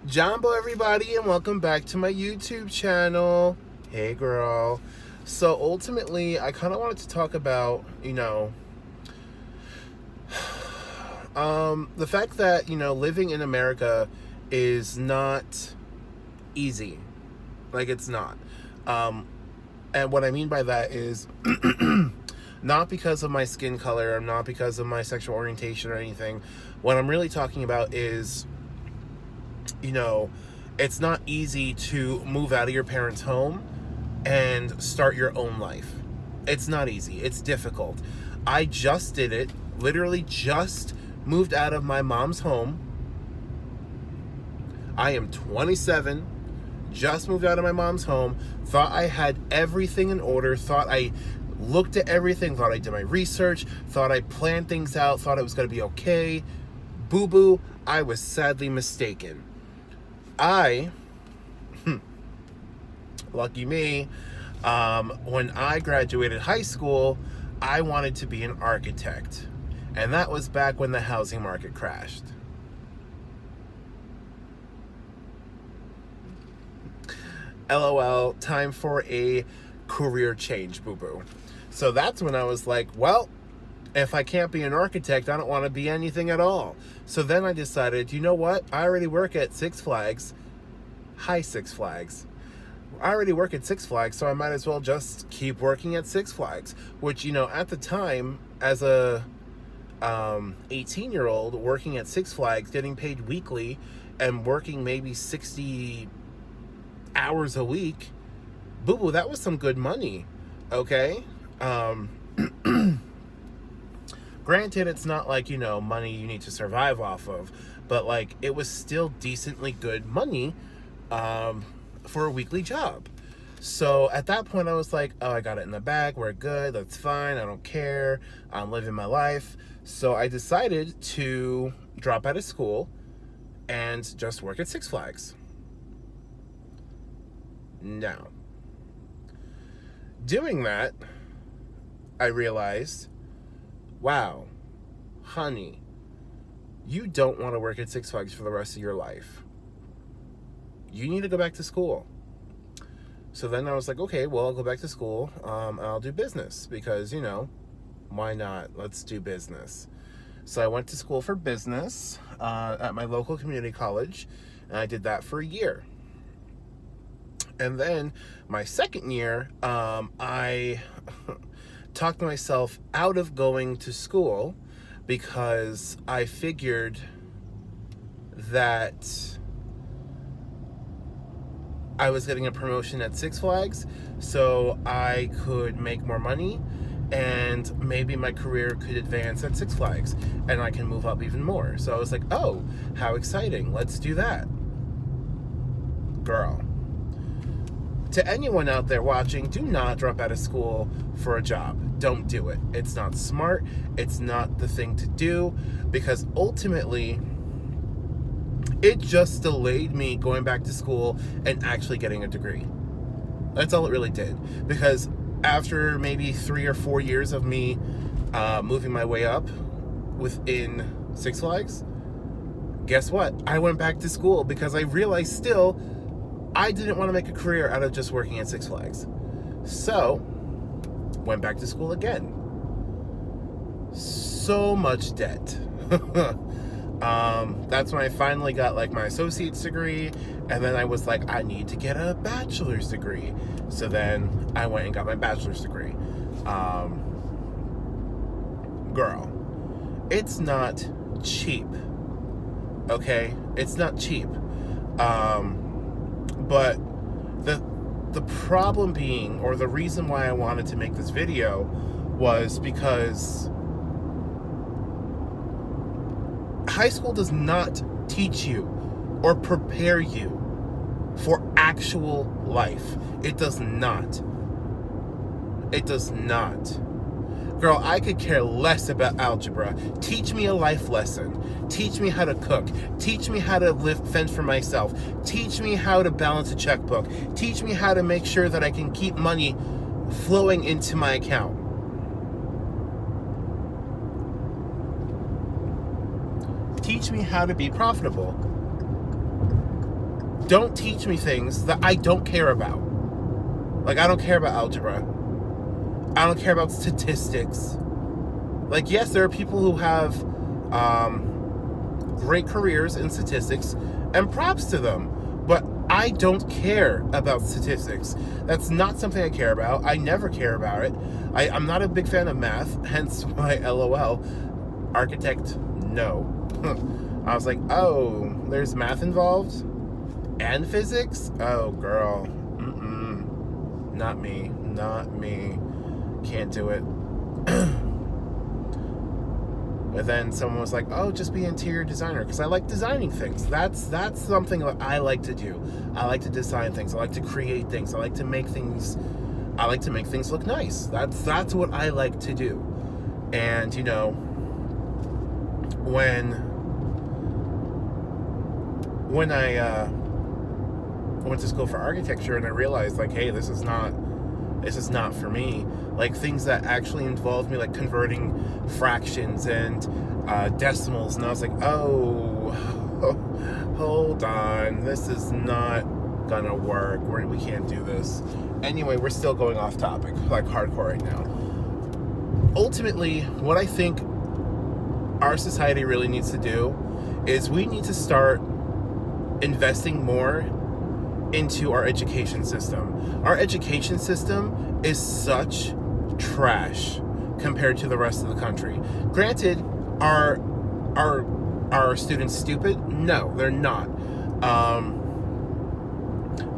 Jumbo, everybody, and welcome back to my YouTube channel. Hey, girl. So ultimately, I kind of wanted to talk about, the fact that, living in America is not easy. Like, it's not. And what I mean by that is not because of my skin color, not because of my sexual orientation or anything. What I'm really talking about is, it's not easy to move out of your parents' home and start your own life. It's not easy. It's difficult. I just did it. Literally just moved out of my mom's home. I am 27. Just moved out of my mom's home. Thought I had everything in order. Thought I looked at everything. Thought I did my research. Thought I planned things out. Thought it was going to be okay. Boo-boo. I was sadly mistaken. Lucky me, when I graduated high school, I wanted to be an architect. And that was back when the housing market crashed. LOL, time for a career change, boo-boo. So that's when I was like, well, if I can't be an architect, I don't want to be anything at all. So then I decided, you know what? I already work at Six Flags. Hi, Six Flags. I already work at Six Flags, so I might as well just keep working at Six Flags. Which, at the time, as a 18-year-old working at Six Flags, getting paid weekly, and working maybe 60 hours a week, boo-boo, that was some good money, okay? Granted, it's not like, money you need to survive off of, but, like, it was still decently good money for a weekly job. So at that point, I was like, oh, I got it in the bag. We're good. That's fine. I don't care. I'm living my life. So I decided to drop out of school and just work at Six Flags. Now, doing that, I realized, wow, honey, you don't want to work at Six Flags for the rest of your life. You need to go back to school. So then I was like, okay, well, I'll go back to school. I'll do business because, why not? Let's do business. So I went to school for business at my local community college, and I did that for a year. And then my second year, I talked myself out of going to school because I figured that I was getting a promotion at Six Flags, so I could make more money and maybe my career could advance at Six Flags and I can move up even more. So I was like, oh, how exciting. Let's do that. Girl. To anyone out there watching, do not drop out of school for a job. Don't do it. It's not smart. It's not the thing to do because ultimately it just delayed me going back to school and actually getting a degree. That's all it really did. Because after maybe 3 or 4 years of me moving my way up within Six Flags, guess what? I went back to school because I realized still I didn't want to make a career out of just working at Six Flags. So, went back to school again. So much debt. That's when I finally got like my associate's degree, and then I was like, I need to get a bachelor's degree. So then I went and got my bachelor's degree. Girl, it's not cheap. Okay? It's not cheap. But the problem being, or the reason why I wanted to make this video was because high school does not teach you or prepare you for actual life. It does not. It does not. Girl, I could care less about algebra. Teach me a life lesson. Teach me how to cook. Teach me how to fend for myself. Teach me how to balance a checkbook. Teach me how to make sure that I can keep money flowing into my account. Teach me how to be profitable. don't teach me things that I don't care about. Like, I don't care about algebra. I don't care about statistics. Like, yes, there are people who have great careers in statistics, and props to them. But I don't care about statistics. That's not something I care about. I never care about it. I'm not a big fan of math, hence my LOL. Architect, no. I was like, oh, there's math involved? And physics? Oh, girl. Not me. Not me. Can't do it. But then someone was like, oh, just be an interior designer, because I like designing things. That's something that I like to do. I like to design things. I like to create things. I like to make things look nice. That's what I like to do. And, you know, when I went to school for architecture, and I realized, like, hey, this is not for me. Like, things that actually involved me, like converting fractions and decimals, and I was like, oh, hold on, this is not gonna work. We can't do this. Anyway, we're still going off topic, like hardcore right now. Ultimately, what I think our society really needs to do is we need to start investing more into our education system. Our education system is such trash compared to the rest of the country. Granted, are students stupid? No, they're not.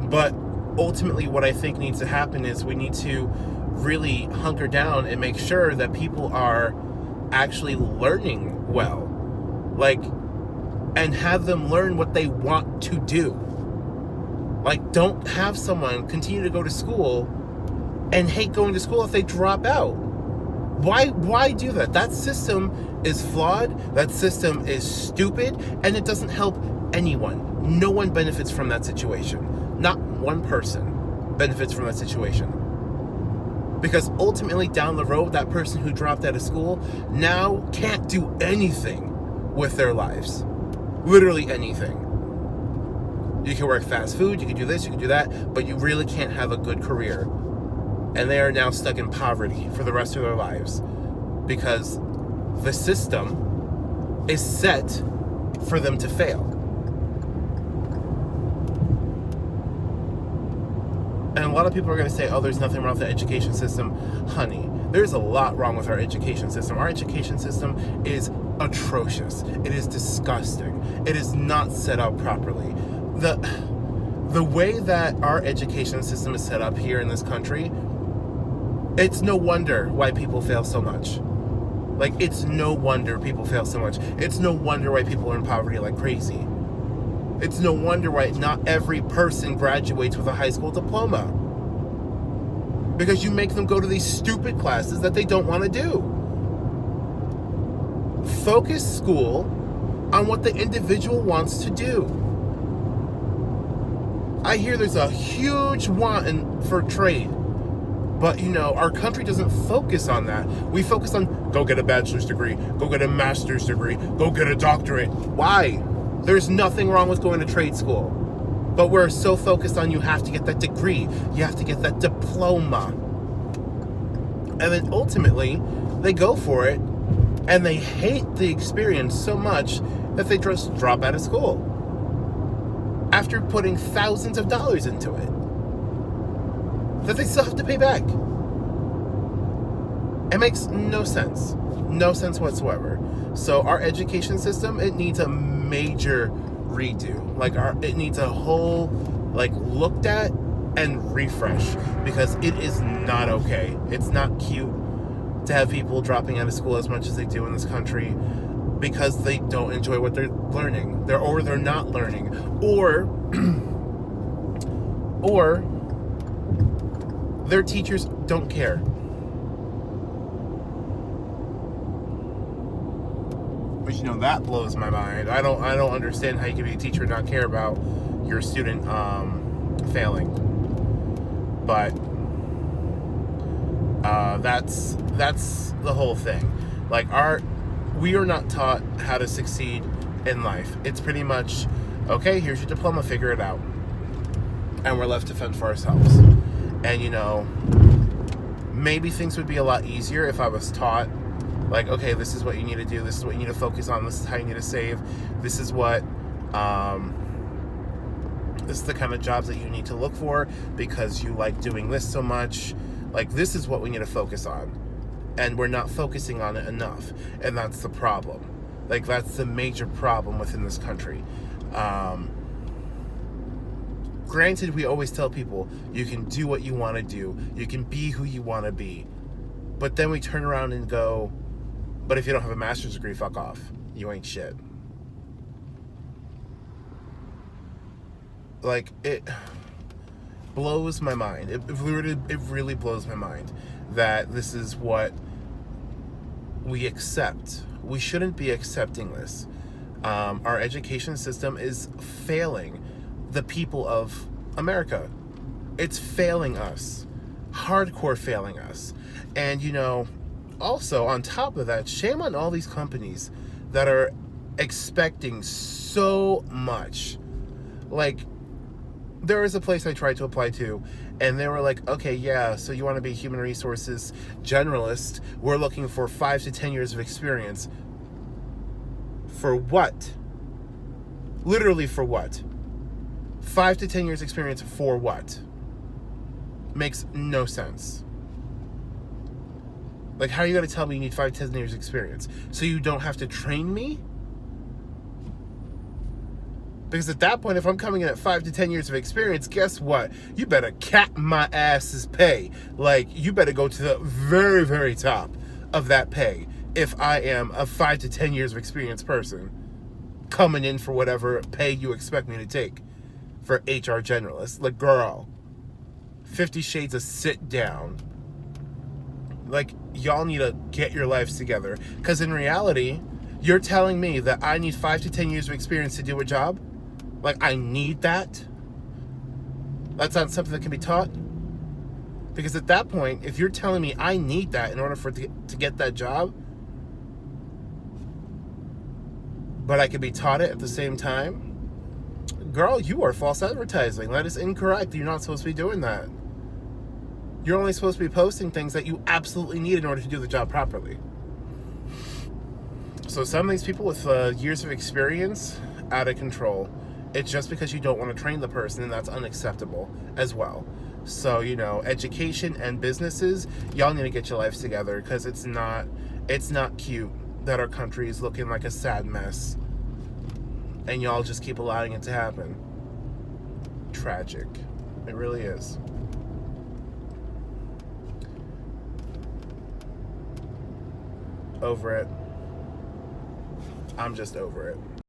But ultimately, what I think needs to happen is we need to really hunker down and make sure that people are actually learning well, like, and have them learn what they want to do. Like, don't have someone continue to go to school and hate going to school if they drop out. Why do that? That system is flawed, that system is stupid, and it doesn't help anyone. No one benefits from that situation. Not one person benefits from that situation. Because ultimately, down the road, that person who dropped out of school now can't do anything with their lives. Literally anything. You can work fast food, you can do this, you can do that, but you really can't have a good career. And they are now stuck in poverty for the rest of their lives because the system is set for them to fail. And a lot of people are going to say, oh, there's nothing wrong with the education system. Honey, there's a lot wrong with our education system. Our education system is atrocious. It is disgusting. It is not set up properly. The way that our education system is set up here in this country, it's no wonder why people fail so much. Like, it's no wonder people fail so much. It's no wonder why people are in poverty like crazy. It's no wonder why not every person graduates with a high school diploma. Because you make them go to these stupid classes that they don't want to do. Focus school on what the individual wants to do. I hear there's a huge want for trade. But, you know, our country doesn't focus on that. We focus on, go get a bachelor's degree, go get a master's degree, go get a doctorate. Why? There's nothing wrong with going to trade school. But we're so focused on you have to get that degree, you have to get that diploma. And then ultimately, they go for it, and they hate the experience so much that they just drop out of school. After putting thousands of dollars into it. That they still have to pay back. It makes no sense. No sense whatsoever. So our education system, it needs a major redo. Like, it needs a whole, like, looked at and refresh. Because it is not okay. It's not cute to have people dropping out of school as much as they do in this country because they don't enjoy what they're learning. They're not learning. Or their teachers don't care. But, you know, that blows my mind. I don't understand how you can be a teacher and not care about your student failing. But that's the whole thing. Like, we are not taught how to succeed in life. It's pretty much, okay, here's your diploma, figure it out. and we're left to fend for ourselves. And, you know, maybe things would be a lot easier if I was taught, like, okay, this is what you need to do, this is what you need to focus on, this is how you need to save, this is what, this is the kind of jobs that you need to look for because you like doing this so much. Like, this is what we need to focus on. And we're not focusing on it enough. And that's the problem. Like, that's the major problem within this country. Granted, we always tell people, you can do what you want to do. You can be who you want to be. But then we turn around and go, but if you don't have a master's degree, fuck off. You ain't shit. Like, it blows my mind. It really blows my mind that this is what we accept. We shouldn't be accepting this. Our education system is failing the people of America. It's failing us. Hardcore failing us. And, you know, also on top of that, shame on all these companies that are expecting so much. Like, there was a place I tried to apply to, and they were like, okay, yeah, so you want to be a human resources generalist. We're looking for 5 to 10 years of experience. For what? Literally for what? 5 to 10 years experience for what? Makes no sense. Like, how are you going to tell me you need 5 to 10 years experience? So you don't have to train me? Because at that point, if I'm coming in at 5 to 10 years of experience, guess what? You better cap my ass's pay. Like, you better go to the very, very top of that pay if I am a 5 to 10 years of experience person coming in for whatever pay you expect me to take for HR generalist. Like, girl, 50 shades of sit down. Like, y'all need to get your lives together. Because in reality, you're telling me that I need 5 to 10 years of experience to do a job? Like, I need that? That's not something that can be taught? Because at that point, if you're telling me I need that in order to get that job, but I could be taught it at the same time, girl, you are false advertising. That is incorrect. You're not supposed to be doing that. You're only supposed to be posting things that you absolutely need in order to do the job properly. So some of these people with years of experience, out of control. It's just because you don't want to train the person, and that's unacceptable as well. So, you know, education and businesses, y'all need to get your lives together, because it's not cute that our country is looking like a sad mess, and y'all just keep allowing it to happen. Tragic. It really is. Over it. I'm just over it.